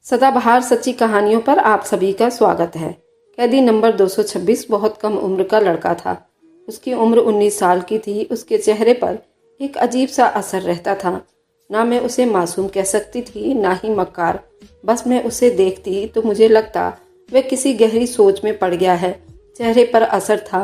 सदाबहार सच्ची कहानियों पर आप सभी का स्वागत है। कैदी नंबर 226 बहुत कम उम्र का लड़का था। उसकी उम्र 19 साल की थी। उसके चेहरे पर एक अजीब सा असर रहता था। ना मैं उसे मासूम कह सकती थी, ना ही मक्कार। बस मैं उसे देखती तो मुझे लगता वह किसी गहरी सोच में पड़ गया है। चेहरे पर असर था।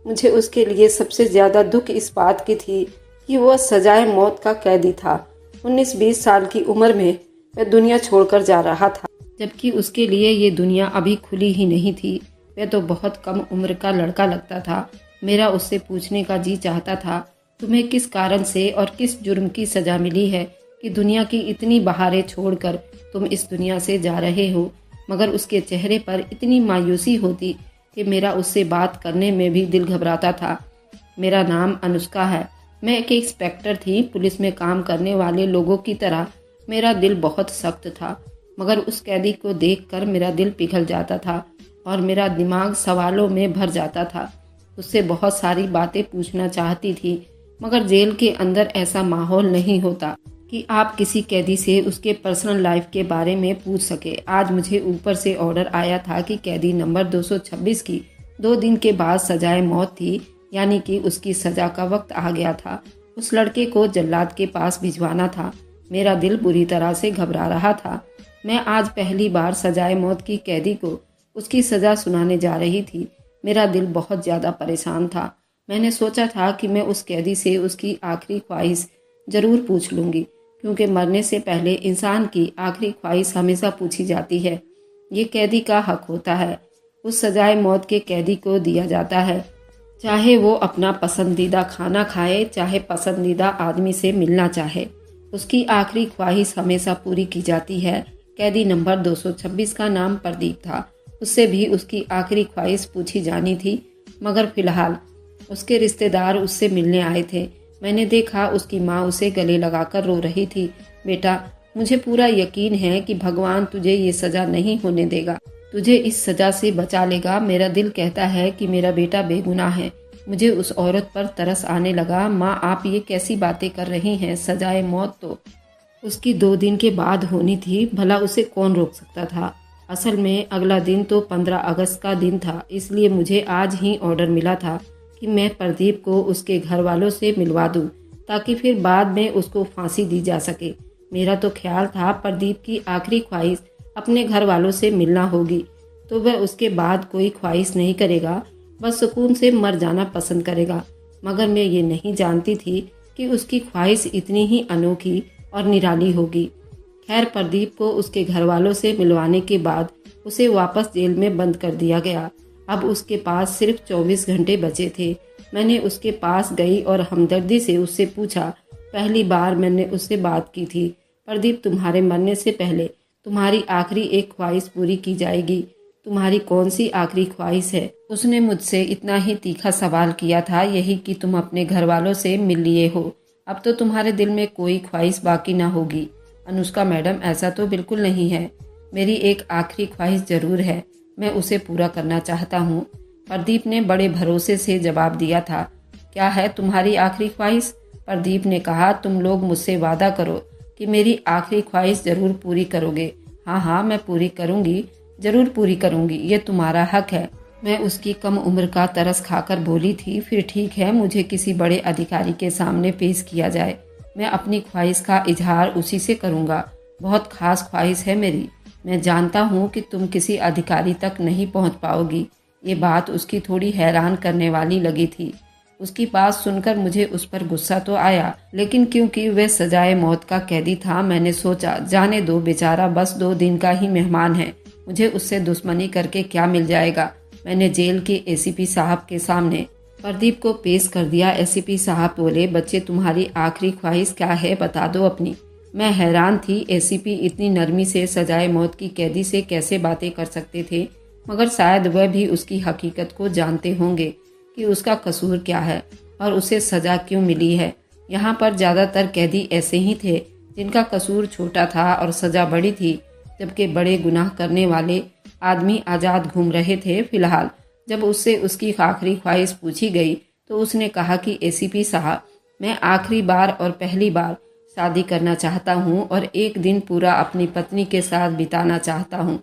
मुझे उसके लिए सबसे ज्यादा दुख इस बात की थी कि वह सजाए मौत का कैदी था। 19-20 साल की उम्र में वह दुनिया छोड़कर जा रहा था, जबकि उसके लिए ये दुनिया अभी खुली ही नहीं थी। वह तो बहुत कम उम्र का लड़का लगता था। मेरा उससे पूछने का जी चाहता था, तुम्हें किस कारण से और किस जुर्म की सजा मिली है कि दुनिया की इतनी बहारें छोड़कर तुम इस दुनिया से जा रहे हो। मगर उसके चेहरे पर इतनी मायूसी होती कि मेरा उससे बात करने में भी दिल घबराता था। मेरा नाम अनुष्का है। मैं एक इंस्पेक्टर थी। पुलिस में काम करने वाले लोगों की तरह मेरा दिल बहुत सख्त था, मगर उस कैदी को देखकर मेरा दिल पिघल जाता था और मेरा दिमाग सवालों में भर जाता था। उससे बहुत सारी बातें पूछना चाहती थी, मगर जेल के अंदर ऐसा माहौल नहीं होता कि आप किसी कैदी से उसके पर्सनल लाइफ के बारे में पूछ सके। आज मुझे ऊपर से ऑर्डर आया था कि कैदी नंबर 226 की 2 दिन के बाद सजाए मौत थी, यानी कि उसकी सजा का वक्त आ गया था। उस लड़के को जल्लाद के पास भिजवाना था। मेरा दिल बुरी तरह से घबरा रहा था। मैं आज पहली बार सजाए मौत की कैदी को उसकी सजा सुनाने जा रही थी। मेरा दिल बहुत ज्यादा परेशान था। मैंने सोचा था कि मैं उस कैदी से उसकी आखिरी ख्वाहिश जरूर पूछ लूंगी, क्योंकि मरने से पहले इंसान की आखिरी ख्वाहिश हमेशा पूछी जाती है। ये कैदी का हक होता है। उस सजाए मौत के कैदी को दिया जाता है, चाहे वो अपना पसंदीदा खाना खाए, चाहे पसंदीदा आदमी से मिलना चाहे। उसकी आखिरी ख्वाहिश हमेशा पूरी की जाती है। कैदी नंबर 226 का नाम प्रदीप था। उससे भी उसकी आखिरी ख्वाहिश पूछी जानी थी, मगर फिलहाल उसके रिश्तेदार उससे मिलने आए थे। मैंने देखा उसकी माँ उसे गले लगाकर रो रही थी। बेटा, मुझे पूरा यकीन है कि भगवान तुझे ये सजा नहीं होने देगा, तुझे इस सजा से बचा लेगा। मेरा दिल कहता है कि मेरा बेटा बेगुनाह है। मुझे उस औरत पर तरस आने लगा। माँ, आप ये कैसी बातें कर रही हैं? सजाए मौत तो उसकी 2 दिन के बाद होनी थी। भला उसे कौन रोक सकता था? असल में अगला दिन तो 15 अगस्त का दिन था, इसलिए मुझे आज ही ऑर्डर मिला था कि मैं प्रदीप को उसके घर वालों से मिलवा दूं, ताकि फिर बाद में उसको फांसी दी जा सके। मेरा तो ख्याल था प्रदीप की आखिरी ख्वाहिश अपने घर वालों से मिलना होगी, तो वह उसके बाद कोई ख्वाहिश नहीं करेगा, बस सुकून से मर जाना पसंद करेगा। मगर मैं ये नहीं जानती थी कि उसकी ख्वाहिश इतनी ही अनोखी और निराली होगी। खैर, प्रदीप को उसके घर वालों से मिलवाने के बाद उसे वापस जेल में बंद कर दिया गया। अब उसके पास सिर्फ 24 घंटे बचे थे। मैंने उसके पास गई और हमदर्दी से उससे पूछा। पहली बार मैंने उससे बात की थी। प्रदीप, तुम्हारे मरने से पहले तुम्हारी आखिरी एक ख्वाहिश पूरी की जाएगी। तुम्हारी कौन सी आखिरी ख्वाहिश है? उसने मुझसे इतना ही तीखा सवाल किया था, यही कि तुम अपने घर वालों से मिल लिए हो। अब तो तुम्हारे दिल में कोई ख्वाहिश बाकी ना होगी। अनुष्का मैडम, ऐसा तो बिल्कुल नहीं है। मेरी एक आखिरी ख्वाहिश जरूर है, मैं उसे पूरा करना चाहता हूँ। प्रदीप ने बड़े भरोसे से जवाब दिया था। क्या है तुम्हारी आखिरी ख्वाहिश? प्रदीप ने कहा। तुम लोग मुझसे वादा करो कि मेरी आखिरी ख्वाहिश जरूर पूरी करोगे। हाँ हाँ, मैं पूरी करूँगी, जरूर पूरी करूँगी, ये तुम्हारा हक है। मैं उसकी कम उम्र का तरस खाकर बोली थी। फिर ठीक है, मुझे किसी बड़े अधिकारी के सामने पेश किया जाए, मैं अपनी ख्वाहिश का इजहार उसी से करूँगा। बहुत खास ख्वाहिश है मेरी। मैं जानता हूँ कि तुम किसी अधिकारी तक नहीं पहुँच पाओगी। ये बात उसकी थोड़ी हैरान करने वाली लगी थी। उसकी बात सुनकर मुझे उस पर गुस्सा तो आया, लेकिन क्योंकि वह सजाए मौत का कैदी था, मैंने सोचा जाने दो, बेचारा बस 2 दिन का ही मेहमान है, मुझे उससे दुश्मनी करके क्या मिल जाएगा। मैंने जेल के एसीपी साहब के सामने प्रदीप को पेश कर दिया। एसीपी साहब बोले, बच्चे, तुम्हारी आखिरी ख्वाहिश क्या है, बता दो अपनी। मैं हैरान थी, एसीपी इतनी नरमी से सजाए मौत की कैदी से कैसे बातें कर सकते थे, मगर शायद वह भी उसकी हकीकत को जानते होंगे कि उसका कसूर क्या है और उसे सजा क्यों मिली है। यहाँ पर ज़्यादातर कैदी ऐसे ही थे जिनका कसूर छोटा था और सजा बड़ी थी, जबकि बड़े गुनाह करने वाले आदमी आज़ाद घूम रहे थे। फिलहाल जब उससे उसकी आखिरी ख्वाहिश पूछी गई तो उसने कहा कि एसीपी साहब, मैं आखिरी बार और पहली बार शादी करना चाहता हूँ और एक दिन पूरा अपनी पत्नी के साथ बिताना चाहता हूँ।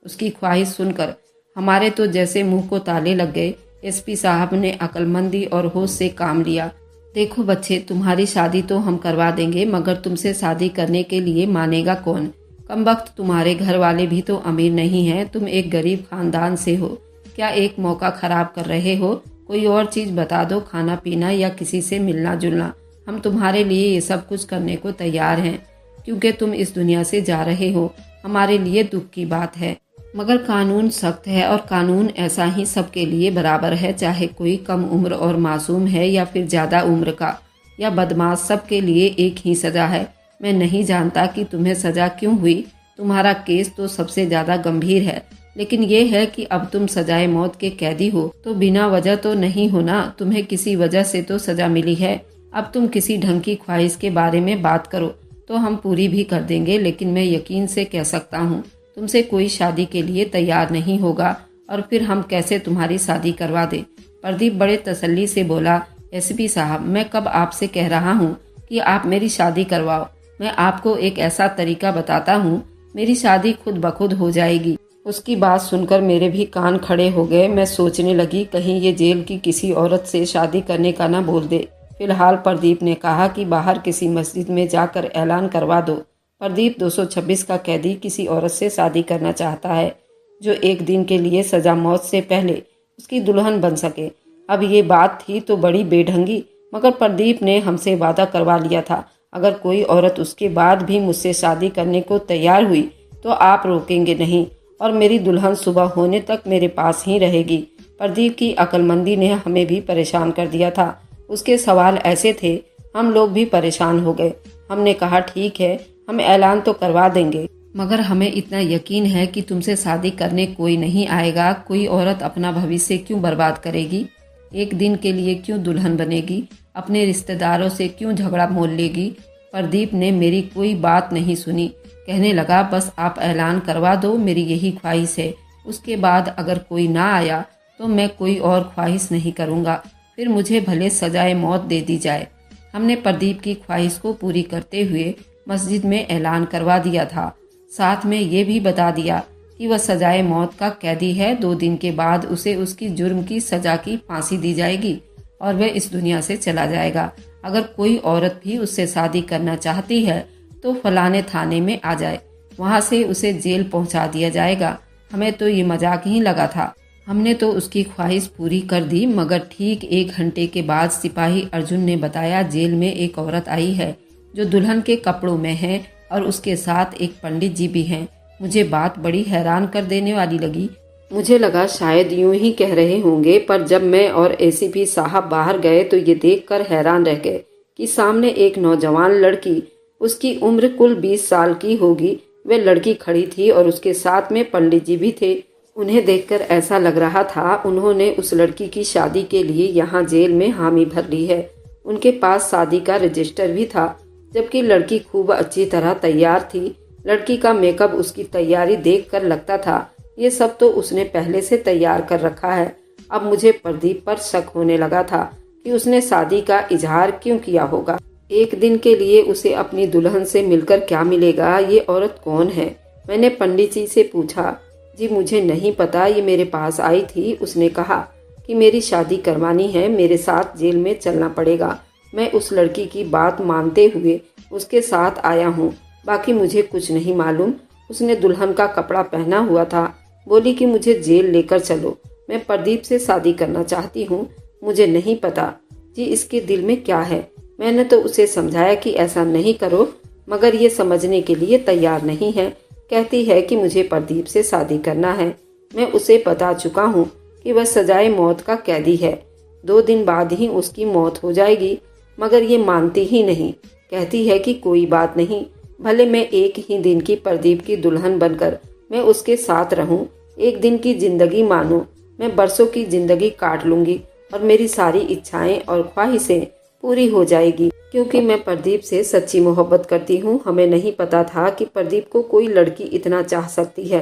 उसकी ख्वाहिश सुनकर हमारे तो जैसे मुंह को ताले लग गए। एसपी साहब ने अक्लमंदी और होश से काम लिया। देखो बच्चे, तुम्हारी शादी तो हम करवा देंगे, मगर तुमसे शादी करने के लिए मानेगा कौन? कमबख्त, तुम्हारे घर वाले भी तो अमीर नहीं हैं, तुम एक गरीब खानदान से हो। क्या एक मौका खराब कर रहे हो? कोई और चीज बता दो, खाना पीना या किसी से मिलना जुलना। हम तुम्हारे लिए ये सब कुछ करने को तैयार हैं, क्योंकि तुम इस दुनिया से जा रहे हो। हमारे लिए दुख की बात है, मगर कानून सख्त है और कानून ऐसा ही सबके लिए बराबर है, चाहे कोई कम उम्र और मासूम है या फिर ज्यादा उम्र का या बदमाश, सबके लिए एक ही सजा है। मैं नहीं जानता कि तुम्हें सजा क्यों हुई, तुम्हारा केस तो सबसे ज्यादा गंभीर है, लेकिन ये है कि अब तुम सजाए मौत के कैदी हो तो बिना वजह तो नहीं हो ना, तुम्हें किसी वजह से तो सजा मिली है। अब तुम किसी ढंग की ख्वाहिश के बारे में बात करो तो हम पूरी भी कर देंगे, लेकिन मैं यकीन से कह सकता हूँ तुमसे कोई शादी के लिए तैयार नहीं होगा, और फिर हम कैसे तुम्हारी शादी करवा दें? प्रदीप बड़े तसल्ली से बोला, एसपी साहब, मैं कब आपसे कह रहा हूँ कि आप मेरी शादी करवाओ। मैं आपको एक ऐसा तरीका बताता हूँ, मेरी शादी खुद ब खुद हो जाएगी। उसकी बात सुनकर मेरे भी कान खड़े हो गए। मैं सोचने लगी कहीं ये जेल की किसी औरत से शादी करने का ना बोल दे। फिलहाल प्रदीप ने कहा कि बाहर किसी मस्जिद में जाकर ऐलान करवा दो, प्रदीप 226 का कैदी किसी औरत से शादी करना चाहता है जो एक दिन के लिए सजा मौत से पहले उसकी दुल्हन बन सके। अब ये बात थी तो बड़ी बेढंगी, मगर प्रदीप ने हमसे वादा करवा लिया था, अगर कोई औरत उसके बाद भी मुझसे शादी करने को तैयार हुई तो आप रोकेंगे नहीं और मेरी दुल्हन सुबह होने तक मेरे पास ही रहेगी। प्रदीप की अक्लमंदी ने हमें भी परेशान कर दिया था। उसके सवाल ऐसे थे, हम लोग भी परेशान हो गए। हमने कहा ठीक है, हम ऐलान तो करवा देंगे, मगर हमें इतना यकीन है कि तुमसे शादी करने कोई नहीं आएगा। कोई औरत अपना भविष्य क्यों बर्बाद करेगी? एक दिन के लिए क्यों दुल्हन बनेगी? अपने रिश्तेदारों से क्यों झगड़ा मोल लेगी? प्रदीप ने मेरी कोई बात नहीं सुनी, कहने लगा, बस आप ऐलान करवा दो, मेरी यही ख्वाहिश है। उसके बाद अगर कोई ना आया तो मैं कोई और ख्वाहिश नहीं करूँगा, फिर मुझे भले सजाए मौत दे दी जाए। हमने प्रदीप की ख्वाहिश को पूरी करते हुए मस्जिद में ऐलान करवा दिया था। साथ में ये भी बता दिया कि वह सजाए मौत का कैदी है। 2 दिन के बाद उसे उसकी जुर्म की सजा की फांसी दी जाएगी और वह इस दुनिया से चला जाएगा। अगर कोई औरत भी उससे शादी करना चाहती है तो फलाने थाने में आ जाए, वहां से उसे जेल पहुंचा दिया जाएगा। हमें तो ये मजाक ही लगा था। हमने तो उसकी ख्वाहिश पूरी कर दी, मगर ठीक 1 घंटे के बाद सिपाही अर्जुन ने बताया, जेल में एक औरत आई है जो दुल्हन के कपड़ों में है और उसके साथ एक पंडित जी भी हैं। मुझे बात बड़ी हैरान कर देने वाली लगी। मुझे लगा शायद यूं ही कह रहे होंगे, पर जब मैं और एसीपी साहब बाहर गए तो ये देखकर हैरान रह गए कि सामने एक नौजवान लड़की, उसकी उम्र कुल 20 साल की होगी, वह लड़की खड़ी थी और उसके साथ में पंडित जी भी थे। उन्हें देखकर ऐसा लग रहा था उन्होंने उस लड़की की शादी के लिए यहाँ जेल में हामी भर ली है। उनके पास शादी का रजिस्टर भी था, जबकि लड़की खूब अच्छी तरह तैयार थी। लड़की का मेकअप, उसकी तैयारी देखकर लगता था ये सब तो उसने पहले से तैयार कर रखा है। अब मुझे प्रदीप पर शक होने लगा था कि उसने शादी का इजहार क्यों किया होगा। एक दिन के लिए उसे अपनी दुल्हन से मिलकर क्या मिलेगा? ये औरत कौन है? मैंने पंडित जी से पूछा। जी मुझे नहीं पता, ये मेरे पास आई थी, उसने कहा कि मेरी शादी करवानी है, मेरे साथ जेल में चलना पड़ेगा। मैं उस लड़की की बात मानते हुए उसके साथ आया हूँ, बाकी मुझे कुछ नहीं मालूम। उसने दुल्हन का कपड़ा पहना हुआ था, बोली कि मुझे जेल लेकर चलो, मैं प्रदीप से शादी करना चाहती हूँ। मुझे नहीं पता जी इसके दिल में क्या है। मैंने तो उसे समझाया कि ऐसा नहीं करो, मगर ये समझने के लिए तैयार नहीं है। कहती है कि मुझे प्रदीप से शादी करना है। मैं उसे बता चुका हूँ कि वह सजाए मौत का कैदी है, 2 दिन बाद ही उसकी मौत हो जाएगी, मगर ये मानती ही नहीं। कहती है कि कोई बात नहीं, भले मैं एक ही दिन की प्रदीप की दुल्हन बनकर मैं उसके साथ रहूं। एक दिन की जिंदगी मानो, मैं बरसों की जिंदगी काट लूंगी और मेरी सारी इच्छाएं और ख्वाहिशें पूरी हो जाएगी, क्योंकि मैं प्रदीप से सच्ची मोहब्बत करती हूँ। हमें नहीं पता था कि प्रदीप को कोई लड़की इतना चाह सकती है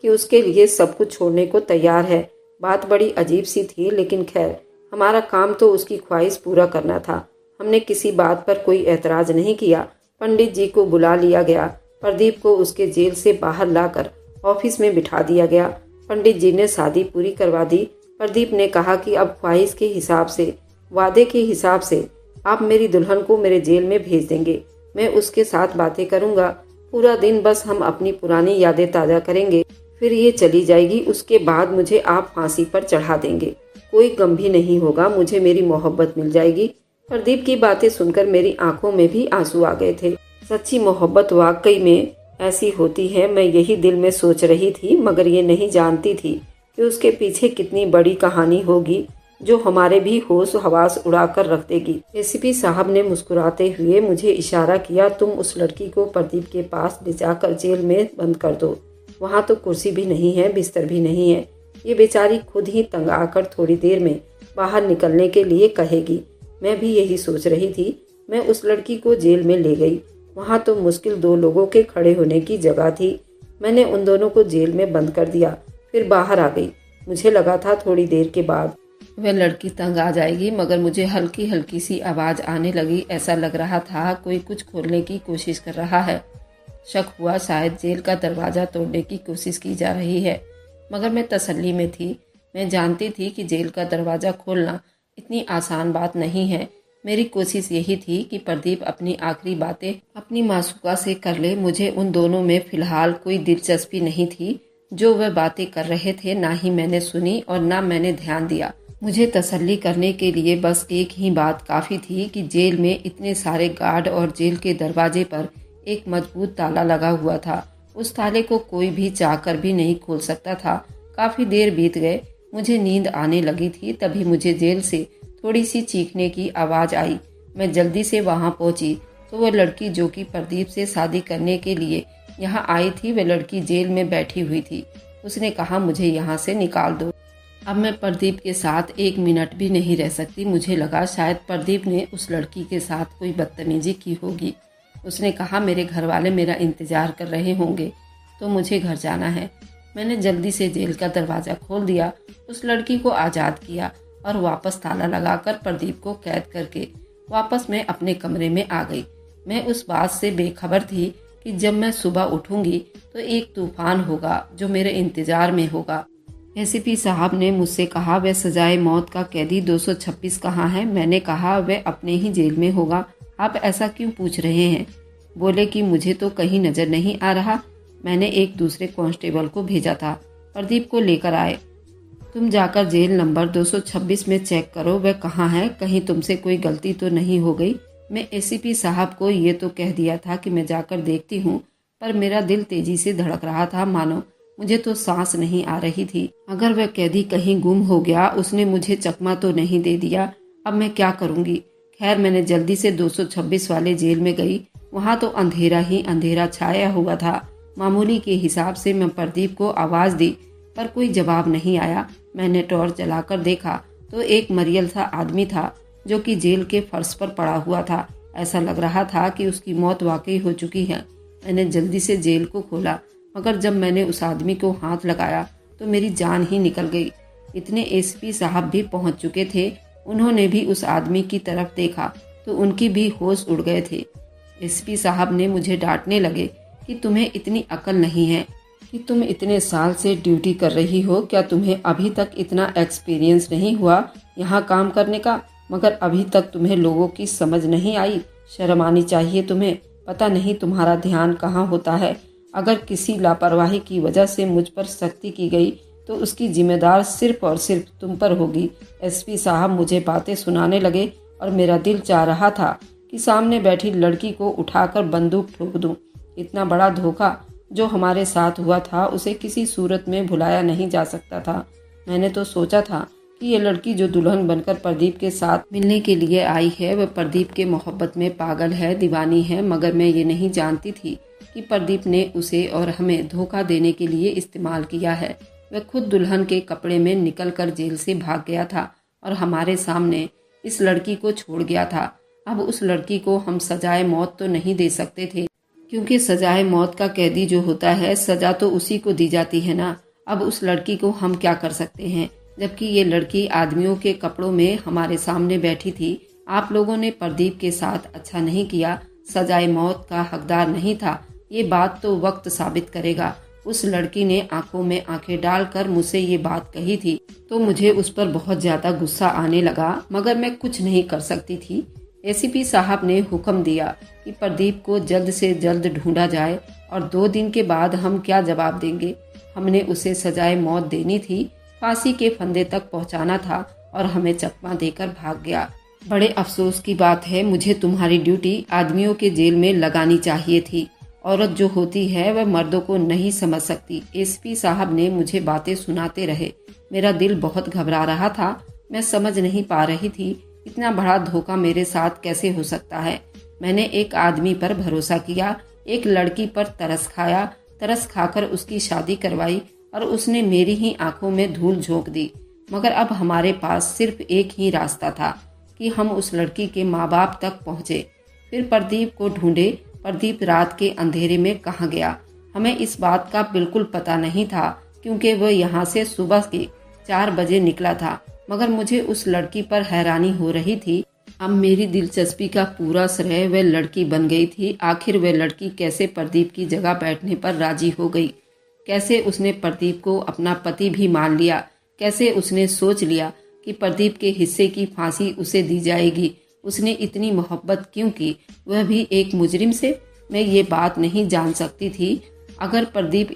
कि उसके लिए सब कुछ छोड़ने को तैयार है। बात बड़ी अजीब सी थी, लेकिन खैर हमारा काम तो उसकी ख्वाहिश पूरा करना था। हमने किसी बात पर कोई ऐतराज नहीं किया। पंडित जी को बुला लिया गया। प्रदीप को उसके जेल से बाहर लाकर ऑफिस में बिठा दिया गया। पंडित जी ने शादी पूरी करवा दी। प्रदीप ने कहा कि अब ख्वाहिश के हिसाब से, वादे के हिसाब से आप मेरी दुल्हन को मेरे जेल में भेज देंगे। मैं उसके साथ बातें करूंगा, पूरा दिन बस हम अपनी पुरानी यादें ताज़ा करेंगे, फिर ये चली जाएगी। उसके बाद मुझे आप फांसी पर चढ़ा देंगे, कोई गम भी नहीं होगा, मुझे मेरी मोहब्बत मिल जाएगी। प्रदीप की बातें सुनकर मेरी आंखों में भी आंसू आ गए थे। सच्ची मोहब्बत वाकई में ऐसी होती है, मैं यही दिल में सोच रही थी, मगर ये नहीं जानती थी कि उसके पीछे कितनी बड़ी कहानी होगी जो हमारे भी होश हवास उड़ा कर रख देगी। एसीपी साहब ने मुस्कुराते हुए मुझे इशारा किया, तुम उस लड़की को प्रदीप के पास ले जाकर जेल में बंद कर दो। वहाँ तो कुर्सी भी नहीं है, बिस्तर भी नहीं है। ये बेचारी खुद ही तंग आकर थोड़ी देर में बाहर निकलने के लिए कहेगी। मैं भी यही सोच रही थी। मैं उस लड़की को जेल में ले गई। वहाँ तो मुश्किल 2 लोगों के खड़े होने की जगह थी। मैंने उन दोनों को जेल में बंद कर दिया, फिर बाहर आ गई। मुझे लगा था थोड़ी देर के बाद वह लड़की तंग आ जाएगी, मगर मुझे हल्की हल्की सी आवाज़ आने लगी। ऐसा लग रहा था कोई कुछ खोलने की कोशिश कर रहा है। शक हुआ शायद जेल का दरवाज़ा तोड़ने की कोशिश की जा रही है, मगर मैं तसल्ली में थी। मैं जानती थी कि जेल का दरवाज़ा खोलना इतनी आसान बात नहीं है। मेरी कोशिश यही थी कि प्रदीप अपनी आखिरी बातें अपनी मासूका से कर ले। मुझे उन दोनों में फ़िलहाल कोई दिलचस्पी नहीं थी। जो वह बातें कर रहे थे ना ही मैंने सुनी और ना मैंने ध्यान दिया। मुझे तसल्ली करने के लिए बस एक ही बात काफ़ी थी कि जेल में इतने सारे गार्ड और जेल के दरवाजे पर एक मजबूत ताला लगा हुआ था। उस ताले को कोई भी चाहकर भी नहीं खोल सकता था। काफ़ी देर बीत गए, मुझे नींद आने लगी थी। तभी मुझे जेल से थोड़ी सी चीखने की आवाज़ आई। मैं जल्दी से वहाँ पहुँची तो वह लड़की जो कि प्रदीप से शादी करने के लिए यहाँ आई थी, वह लड़की जेल में बैठी हुई थी। उसने कहा, मुझे यहाँ से निकाल दो। अब मैं प्रदीप के साथ 1 मिनट भी नहीं रह सकती। मुझे लगा शायद प्रदीप ने उस लड़की के साथ कोई बदतमीजी की होगी। उसने कहा, मेरे घर वाले मेरा इंतज़ार कर रहे होंगे तो मुझे घर जाना है। मैंने जल्दी से जेल का दरवाज़ा खोल दिया, उस लड़की को आज़ाद किया और वापस ताला लगाकर प्रदीप को कैद करके वापस मैं अपने कमरे में आ गई। मैं उस बात से बेखबर थी कि जब मैं सुबह उठूंगी तो एक तूफान होगा जो मेरे इंतज़ार में होगा। एसीपी साहब ने मुझसे कहा, वह सजाए मौत का कैदी 226 कहाँ है? मैंने कहा, वह अपने ही जेल में होगा। आप ऐसा क्यों पूछ रहे हैं? बोले कि मुझे तो कहीं नज़र नहीं आ रहा। मैंने एक दूसरे कांस्टेबल को भेजा था, प्रदीप को लेकर आए। तुम जाकर जेल नंबर 226 में चेक करो, वह कहाँ है, कहीं तुमसे कोई गलती तो नहीं हो गई। मैं एसीपी साहब को ये तो कह दिया था कि मैं जाकर देखती हूँ, पर मेरा दिल तेजी से धड़क रहा था, मानो मुझे तो सांस नहीं आ रही थी। अगर वह कैदी कहीं गुम हो गया, उसने मुझे चकमा तो नहीं दे दिया, अब मैं क्या करूँगी। खैर, मैंने जल्दी से 226 वाले जेल में गई। वहाँ तो अंधेरा ही अंधेरा छाया हुआ था। मामूली के हिसाब से मैं प्रदीप को आवाज़ दी, पर कोई जवाब नहीं आया। मैंने टॉर्च जलाकर देखा तो एक मरियल सा आदमी था जो कि जेल के फर्श पर पड़ा हुआ था। ऐसा लग रहा था कि उसकी मौत वाकई हो चुकी है। मैंने जल्दी से जेल को खोला, मगर जब मैंने उस आदमी को हाथ लगाया तो मेरी जान ही निकल गई। इतने एसपी साहब भी पहुंच चुके थे। उन्होंने भी उस आदमी की तरफ देखा तो उनकी भी होश उड़ गए थे। एसपी साहब ने मुझे डांटने लगे कि तुम्हें इतनी अकल नहीं है कि तुम इतने साल से ड्यूटी कर रही हो, क्या तुम्हें अभी तक इतना एक्सपीरियंस नहीं हुआ यहाँ काम करने का? मगर अभी तक तुम्हें लोगों की समझ नहीं आई। शर्म आनी चाहिए तुम्हें। पता नहीं तुम्हारा ध्यान कहाँ होता है। अगर किसी लापरवाही की वजह से मुझ पर सख्ती की गई तो उसकी जिम्मेदार सिर्फ और सिर्फ तुम पर होगी। एसपी साहब मुझे बातें सुनाने लगे और मेरा दिल चाह रहा था कि सामने बैठी लड़की को उठाकर बंदूक ठोक दूं। इतना बड़ा धोखा जो हमारे साथ हुआ था उसे किसी सूरत में भुलाया नहीं जा सकता था। मैंने तो सोचा था कि ये लड़की जो दुल्हन बनकर प्रदीप के साथ मिलने के लिए आई है वह प्रदीप के मोहब्बत में पागल है, दीवानी है, मगर मैं ये नहीं जानती थी कि प्रदीप ने उसे और हमें धोखा देने के लिए इस्तेमाल किया है। वह खुद दुल्हन के कपड़े में निकलकर जेल से भाग गया था और हमारे सामने इस लड़की को छोड़ गया था। अब उस लड़की को हम सजाए मौत तो नहीं दे सकते थे, क्योंकि सजाए मौत का कैदी जो होता है सजा तो उसी को दी जाती है ना। अब उस लड़की को हम क्या कर सकते हैं, जबकि ये लड़की आदमियों के कपड़ों में हमारे सामने बैठी थी। आप लोगों ने प्रदीप के साथ अच्छा नहीं किया। सजाए मौत का हकदार नहीं था, ये बात तो वक्त साबित करेगा। उस लड़की ने आंखों में आंखें डालकर मुझसे ये बात कही थी तो मुझे उस पर बहुत ज्यादा गुस्सा आने लगा, मगर मैं कुछ नहीं कर सकती थी। एसीपी साहब ने हुक्म दिया कि प्रदीप को जल्द से जल्द ढूंढा जाए और 2 दिन के बाद हम क्या जवाब देंगे। हमने उसे सजाए मौत देनी थी, फांसी के फंदे तक पहुंचाना था और हमें चकमा देकर भाग गया। बड़े अफसोस की बात है, मुझे तुम्हारी ड्यूटी आदमियों के जेल में लगानी चाहिए थी। औरत जो होती है वह मर्दों को नहीं समझ सकती। एसपी साहब ने मुझे बातें सुनाते रहे। मेरा दिल बहुत घबरा रहा था। मैं समझ नहीं पा रही थी इतना बड़ा धोखा मेरे साथ कैसे हो सकता है। मैंने एक आदमी पर भरोसा किया, एक लड़की पर तरस खाया, तरस खाकर उसकी शादी करवाई और उसने मेरी ही आंखों में धूल झोंक दी। मगर अब हमारे पास सिर्फ एक ही रास्ता था कि हम उस लड़की के माँ बाप तक पहुँचे, फिर प्रदीप को ढूंढे। प्रदीप रात के अंधेरे में कहाँ गया, हमें इस बात का बिल्कुल पता नहीं था क्योंकि वह यहाँ से सुबह के 4 बजे निकला था। मगर मुझे उस लड़की पर हैरानी हो रही थी। अब मेरी दिलचस्पी का पूरा श्रेय वह लड़की बन गई थी। आखिर वह लड़की कैसे प्रदीप की जगह बैठने पर राजी हो गई, कैसे उसने प्रदीप को अपना पति भी मान लिया, कैसे उसने सोच लिया कि प्रदीप के हिस्से की फांसी उसे दी जाएगी। उसने इतनी मोहब्बत क्यों की, वह भी एक मुजरिम से। मैं ये बात नहीं जान सकती थी। अगर प्रदीप